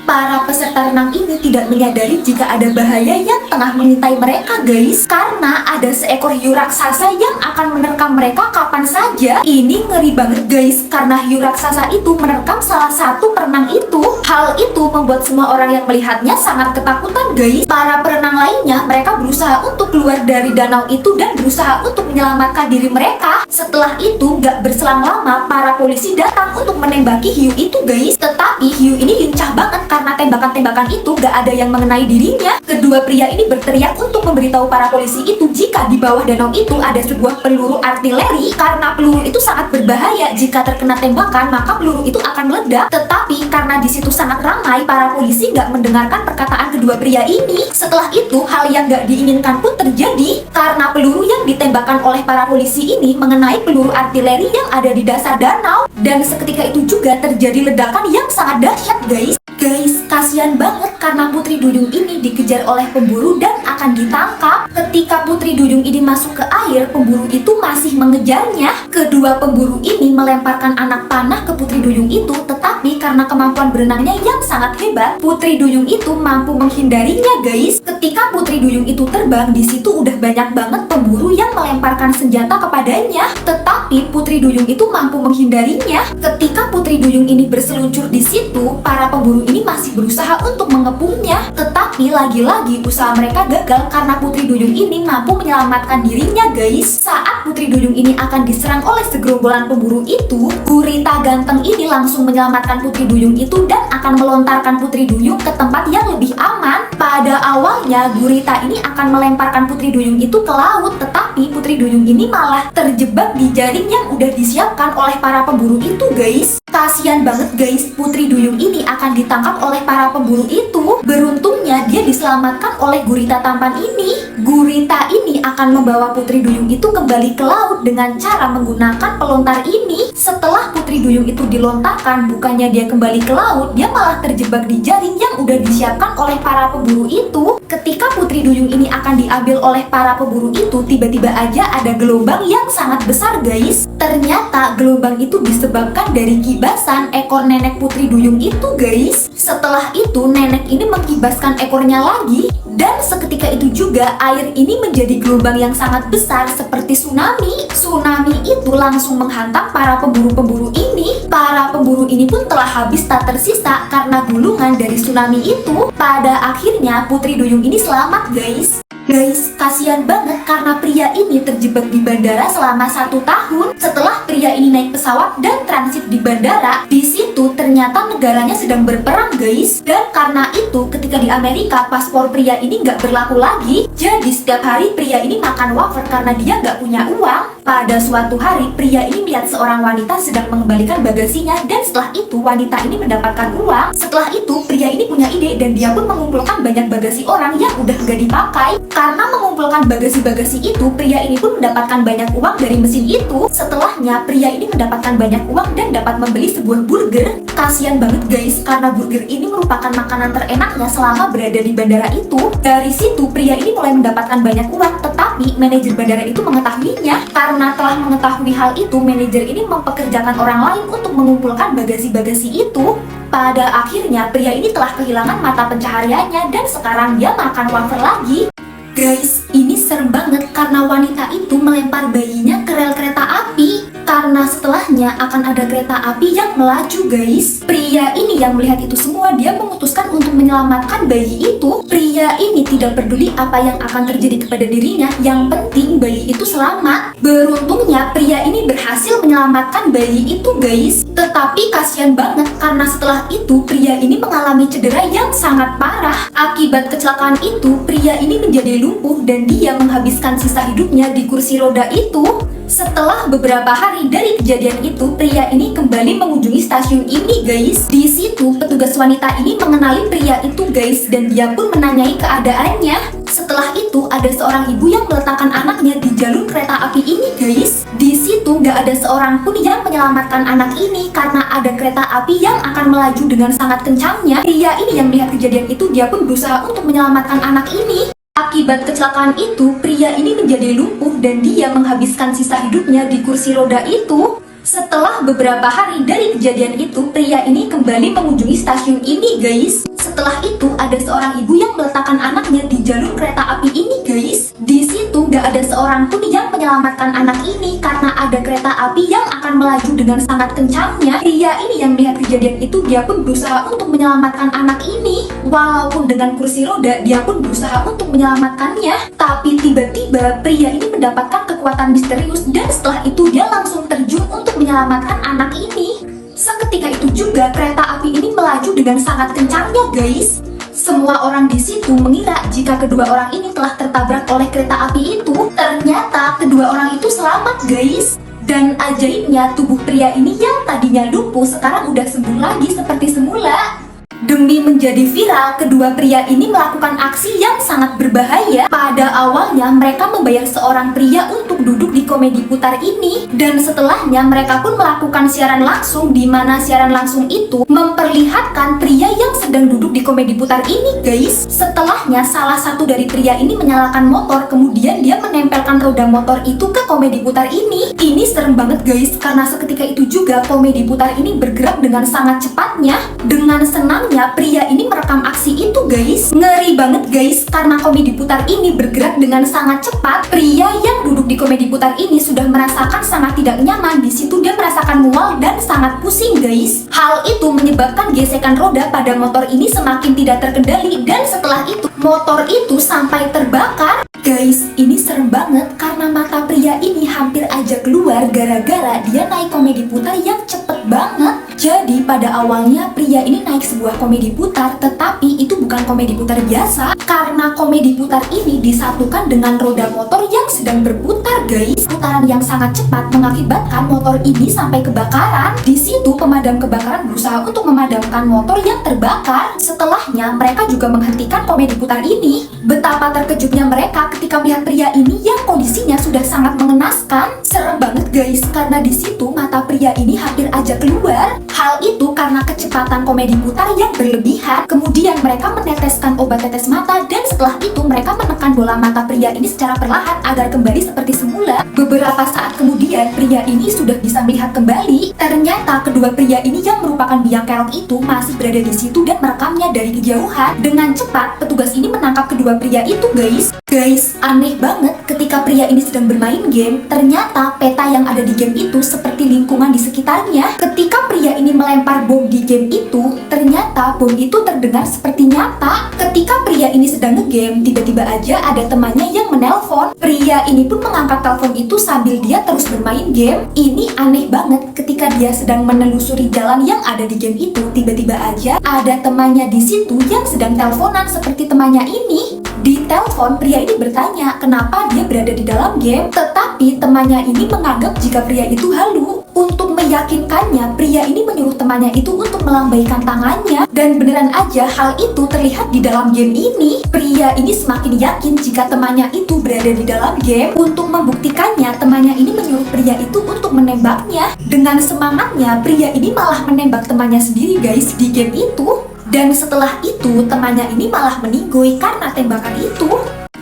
para peserta renang ini tidak menyadari jika ada bahaya yang tengah mengintai mereka guys. Karena ada seekor hiu raksasa yang akan menerkam mereka kapan saja. Ini ngeri banget guys, karena hiu raksasa itu menerkam salah satu perenang itu. Hal itu membuat semua orang yang melihatnya sangat ketakutan guys. Para perenang lainnya, mereka berusaha untuk keluar dari danau itu dan berusaha untuk menyelamatkan diri mereka. Setelah itu, gak berselang lama, para polisi datang untuk menembaki hiu itu guys. Tetapi hiu ini lincah banget karena tembakan-tembakan itu gak ada yang mengenai dirinya. Kedua pria ini berteriak untuk memberitahu para polisi itu jika di bawah danau itu ada sebuah peluru artileri. Karena peluru itu sangat berbahaya, jika terkena tembakan maka peluru itu akan meledak. Tetapi karena di situ sangat ramai, para polisi gak mendengarkan perkataan kedua pria ini. Setelah itu, hal yang gak diinginkan pun terjadi karena peluru yang ditembakkan oleh para polisi ini mengenai peluru artileri yang ada di dasar danau. Dan seketika itu juga terjadi ledakan yang sangat dahsyat guys. Guys, kasihan banget karena Putri Duyung ini dikejar oleh pemburu dan akan ditangkap. Ketika Putri Duyung ini masuk ke air, pemburu itu masih mengejarnya. Kedua pemburu ini melemparkan anak panah ke Putri Duyung itu, tetapi karena kemampuan berenangnya yang sangat hebat, Putri Duyung itu mampu menghindarinya guys. Ketika Putri Duyung itu terbang, di situ udah banyak banget pemburu yang melemparkan senjata kepadanya, tetapi Putri Duyung itu mampu menghindarinya. Ketika Putri Duyung ini berseluncur di situ, para pemburu ini masih berusaha untuk mengepungnya, tetapi lagi-lagi usaha mereka gagal karena Putri Duyung ini mampu menyelamatkan dirinya guys. Saat Putri Duyung ini akan diserang oleh segerombolan pemburu itu, gurita ganteng ini langsung menyelamatkan Putri Duyung itu dan akan melontarkan Putri Duyung ke tempat yang lebih aman. Pada awalnya gurita ini akan melemparkan Putri Duyung itu ke laut, tetapi Putri Duyung ini malah terjebak di jaring yang udah disiapkan oleh para pemburu itu guys. Kasian banget guys, Putri Duyung ini akan ditangkap oleh para pemburu itu. Beruntungnya dia diselamatkan oleh gurita tampan ini. Gurita ini akan membawa Putri Duyung itu kembali ke laut dengan cara menggunakan pelontar ini. Setelah Putri Duyung itu dilontarkan, bukannya dia kembali ke laut, dia malah terjebak di jaring yang udah disiapkan oleh para pemburu itu. Ketika Putri Duyung ini akan diambil oleh para pemburu itu, tiba-tiba aja ada gelombang yang sangat besar guys. Ternyata gelombang itu disebabkan dari kibasan ekor nenek Putri Duyung itu guys. Setelah itu nenek ini mengkibaskan ekornya lagi, dan seketika itu juga air ini menjadi gelombang yang sangat besar seperti tsunami. Tsunami itu langsung menghantam para pemburu-pemburu ini. Para pemburu ini pun telah habis tak tersisa karena gulungan dari tsunami itu. Pada akhirnya Putri Duyung ini selamat guys. Guys, kasihan banget karena pria ini terjebak di bandara selama 1 tahun. Setelah pria ini naik pesawat dan transit di bandara, di situ ternyata negaranya sedang berperang guys. Dan karena itu ketika di Amerika paspor pria ini nggak berlaku lagi. Jadi setiap hari pria ini makan wafer karena dia nggak punya uang. Pada suatu hari pria ini melihat seorang wanita sedang mengembalikan bagasinya, dan setelah itu wanita ini mendapatkan uang. Setelah itu pria ini punya ide dan dia pun mengumpulkan banyak bagasi orang yang udah nggak dipakai. Karena mengumpulkan bagasi-bagasi itu, pria ini pun mendapatkan banyak uang dari mesin itu. Setelahnya, pria ini mendapatkan banyak uang dan dapat membeli sebuah burger. Kasian banget guys, karena burger ini merupakan makanan terenaknya selama berada di bandara itu. Dari situ, pria ini mulai mendapatkan banyak uang, tetapi manajer bandara itu mengetahuinya. Karena telah mengetahui hal itu, manajer ini mempekerjakan orang lain untuk mengumpulkan bagasi-bagasi itu. Pada akhirnya, pria ini telah kehilangan mata pencahariannya dan sekarang dia makan wafer lagi. Guys, ini serem banget karena wanita itu melempar bayinya ke rel kereta api. Karena setelahnya akan ada kereta api yang melaju guys. Pria ini yang melihat itu semua, dia memutuskan untuk menyelamatkan bayi itu. Pria ini tidak peduli apa yang akan terjadi kepada dirinya, yang penting bayi itu selamat. Beruntungnya pria ini berhasil menyelamatkan bayi itu guys. Tetapi kasihan banget karena setelah itu pria ini mengalami cedera yang sangat parah. Akibat kecelakaan itu, pria ini menjadi lumpuh dan dia menghabiskan sisa hidupnya di kursi roda itu. Setelah beberapa hari dari kejadian itu, pria ini kembali mengunjungi stasiun ini guys. Di situ petugas wanita ini mengenali pria itu guys, dan dia pun menanyai keadaannya. Setelah itu ada seorang ibu yang meletakkan anaknya di jalur kereta api ini guys. Di situ nggak ada seorang pun yang menyelamatkan anak ini karena ada kereta api yang akan melaju dengan sangat kencangnya. Pria ini yang melihat kejadian itu, dia pun berusaha untuk menyelamatkan anak ini. Akibat kecelakaan itu, pria ini menjadi lumpuh dan dia menghabiskan sisa hidupnya di kursi roda itu. Setelah beberapa hari dari kejadian itu, pria ini kembali mengunjungi stasiun ini guys. setelah itu ada seorang ibu yang meletakkan anaknya di jalur kereta api ini guys. Di situ gak ada seorang pun yang menyelamatkan anak ini karena ada kereta api yang akan melaju dengan sangat kencangnya. Pria ini yang melihat kejadian itu, dia pun berusaha untuk menyelamatkan anak ini. Walaupun dengan kursi roda, dia pun berusaha untuk menyelamatkannya. Tapi tiba-tiba pria ini mendapatkan kekuatan misterius dan setelah itu dia langsung terjun untuk menyelamatkan anak ini. Seketika itu juga kereta api ini melaju dengan sangat kencangnya guys. Semua orang di situ mengira jika kedua orang ini telah tertabrak oleh kereta api itu. Ternyata kedua orang itu selamat guys. Dan ajaibnya tubuh pria ini yang tadinya lumpuh sekarang udah sembuh lagi seperti semula. Demi menjadi viral, kedua pria ini melakukan aksi yang sangat berbahaya. Pada awalnya mereka membayar seorang pria untuk duduk di komedi putar ini, dan setelahnya mereka pun melakukan siaran langsung, di mana siaran langsung itu memperlihatkan pria yang sedang duduk di komedi putar ini guys. Setelahnya salah satu dari pria ini menyalakan motor, kemudian dia menempelkan roda motor itu ke komedi putar ini. Ini serem banget guys, karena seketika itu juga komedi putar ini bergerak dengan sangat cepatnya. Dengan senangnya pria ini merekam aksi itu guys. Ngeri banget guys, karena komedi putar ini bergerak dengan sangat cepat. Pria yang duduk di komedi putar ini sudah merasakan sangat tidak nyaman. Di situ dia merasakan mual dan sangat pusing guys. Hal itu menyebabkan gesekan roda pada motor ini semakin tidak terkendali, dan setelah itu motor itu sampai terbakar. Guys, ini serem banget karena mata pria ini hampir aja keluar gara-gara dia naik komedi putar yang cepet banget. Jadi pada awalnya pria ini naik sebuah komedi putar, tetapi itu bukan komedi putar biasa karena komedi putar ini disatukan dengan roda motor yang sedang berputar guys. Putaran yang sangat cepat mengakibatkan motor ini sampai kebakaran. Di situ pemadam kebakaran berusaha untuk memadamkan motor yang terbakar. Setelahnya mereka juga menghentikan komedi putar ini. Betapa terkejutnya mereka ketika melihat pria ini yang kondisinya sudah sangat mengenaskan. Serem banget guys, karena di situ mata pria ini hampir aja keluar. Hal itu karena kecepatan komedi putar yang berlebihan. Kemudian mereka meneteskan obat tetes mata, dan setelah itu mereka menekan bola mata pria ini secara perlahan agar kembali seperti semula. Beberapa saat kemudian pria ini sudah bisa melihat kembali. Ternyata kedua pria ini yang merupakan biang kerok itu masih berada di situ dan merekamnya dari kejauhan. Dengan cepat petugas ini menangkap kedua pria itu guys. Guys, aneh banget ketika pria ini sedang bermain game, ternyata peta yang ada di game itu seperti lingkungan di sekitarnya. Ketika pria ini melempar bom di game itu, ternyata bom itu terdengar seperti nyata. Ketika pria ini sedang ngegame, tiba-tiba aja ada temannya yang menelpon. Pria ini pun mengangkat telepon itu sambil dia terus bermain game. Ini aneh banget, ketika dia sedang menelusuri jalan yang ada di game itu, tiba-tiba aja ada temannya di situ yang sedang teleponan seperti temannya ini. Di telepon, pria ini bertanya kenapa dia berada di dalam game, tetapi temannya ini menganggap jika pria itu halu. Untuk meyakinkannya, pria ini menyuruh temannya itu untuk melambaikan tangannya, dan beneran aja hal itu terlihat di dalam game ini. Pria ini semakin yakin jika temannya itu berada di dalam game. Untuk membuktikannya, temannya ini menyuruh pria itu untuk menembaknya. Dengan semangatnya, pria ini malah menembak temannya sendiri guys di game itu. Dan setelah itu temannya ini malah meninggoy karena tembakan itu.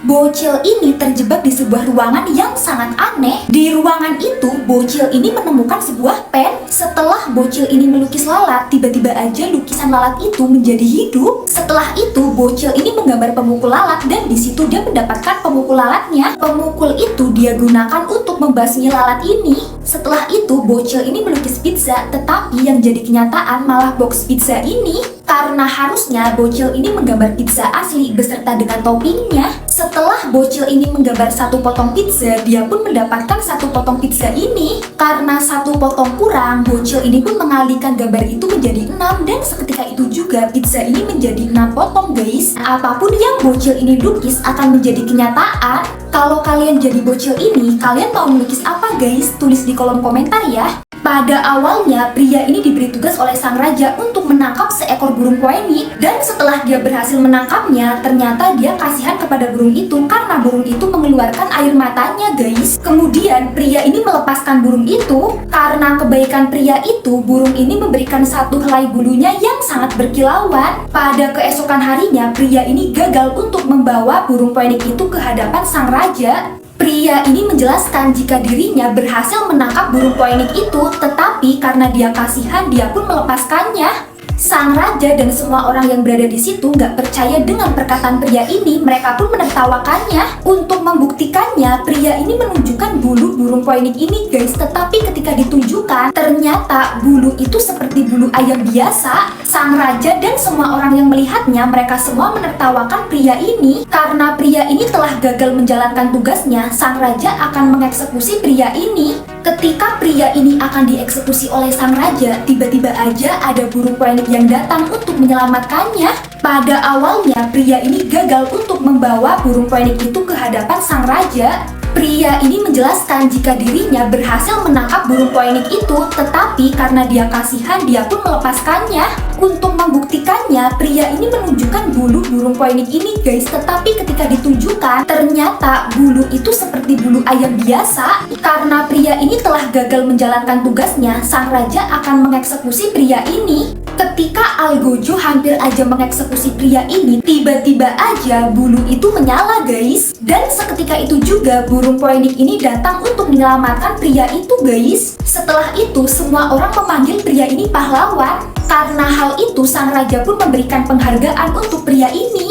Bocil ini terjebak di sebuah ruangan yang sangat aneh. Di ruangan itu, bocil ini menemukan sebuah pen. Setelah bocil ini melukis lalat, tiba-tiba aja lukisan lalat itu menjadi hidup. Setelah itu, bocil ini menggambar pemukul lalat, dan di situ dia mendapatkan pemukul lalatnya. Pemukul itu dia gunakan untuk membasmi lalat ini. Setelah itu, bocil ini melukis pizza, tetapi yang jadi kenyataan malah box pizza ini. Karena harusnya bocil ini menggambar pizza asli beserta dengan toppingnya. Setelah bocil ini menggambar satu potong pizza, dia pun mendapatkan satu potong pizza ini. Karena satu potong kurang, bocil ini pun mengalihkan gambar itu menjadi 6, dan seketika itu juga pizza ini menjadi 6 potong guys. Apapun yang bocil ini lukis akan menjadi kenyataan. Kalau kalian jadi bocil ini, kalian mau melukis apa guys? Tulis di kolom komentar ya. Pada awalnya, pria ini diberi tugas oleh sang raja untuk menangkap seekor burung koenik, dan setelah dia berhasil menangkapnya, ternyata dia kasihan kepada burung itu karena burung itu mengeluarkan air matanya guys. Kemudian pria ini melepaskan burung itu. Karena kebaikan pria itu, burung ini memberikan satu helai bulunya yang sangat berkilauan. Pada keesokan harinya, pria ini gagal untuk membawa burung koenik itu ke hadapan sang raja. Pria ini menjelaskan jika dirinya berhasil menangkap burung koenik itu, tetapi karena dia kasihan, dia pun melepaskannya. Sang raja dan semua orang yang berada di situ nggak percaya dengan perkataan pria ini. Mereka pun menertawakannya. Untuk membuktikannya, pria ini menunjukkan bulu burung poinik ini guys. Tetapi ketika ditunjukkan, ternyata bulu itu seperti bulu ayam biasa. Sang raja dan semua orang yang melihatnya, mereka semua menertawakan pria ini. Karena pria ini telah gagal menjalankan tugasnya, sang raja akan mengeksekusi pria ini. Ketika pria ini akan dieksekusi oleh sang raja, tiba-tiba aja ada burung poinik yang datang untuk menyelamatkannya. Pada awalnya, pria ini gagal untuk membawa burung poinik itu ke hadapan sang raja. Pria ini menjelaskan jika dirinya berhasil menangkap burung poinik itu, tetapi karena dia kasihan, dia pun melepaskannya. Untuk membuktikannya, pria ini menunjukkan bulu burung poinik ini guys, tetapi ketika ditunjukkan, ternyata bulu itu seperti bulu ayam biasa. Karena pria ini telah gagal menjalankan tugasnya, sang raja akan mengeksekusi pria ini. Ketika Algojo hampir aja mengeksekusi pria ini, tiba-tiba aja bulu itu menyala guys. Dan seketika itu juga burung poinik ini datang untuk menyelamatkan pria itu guys. Setelah itu semua orang memanggil pria ini pahlawan. Karena hal itu sang raja pun memberikan penghargaan untuk pria ini.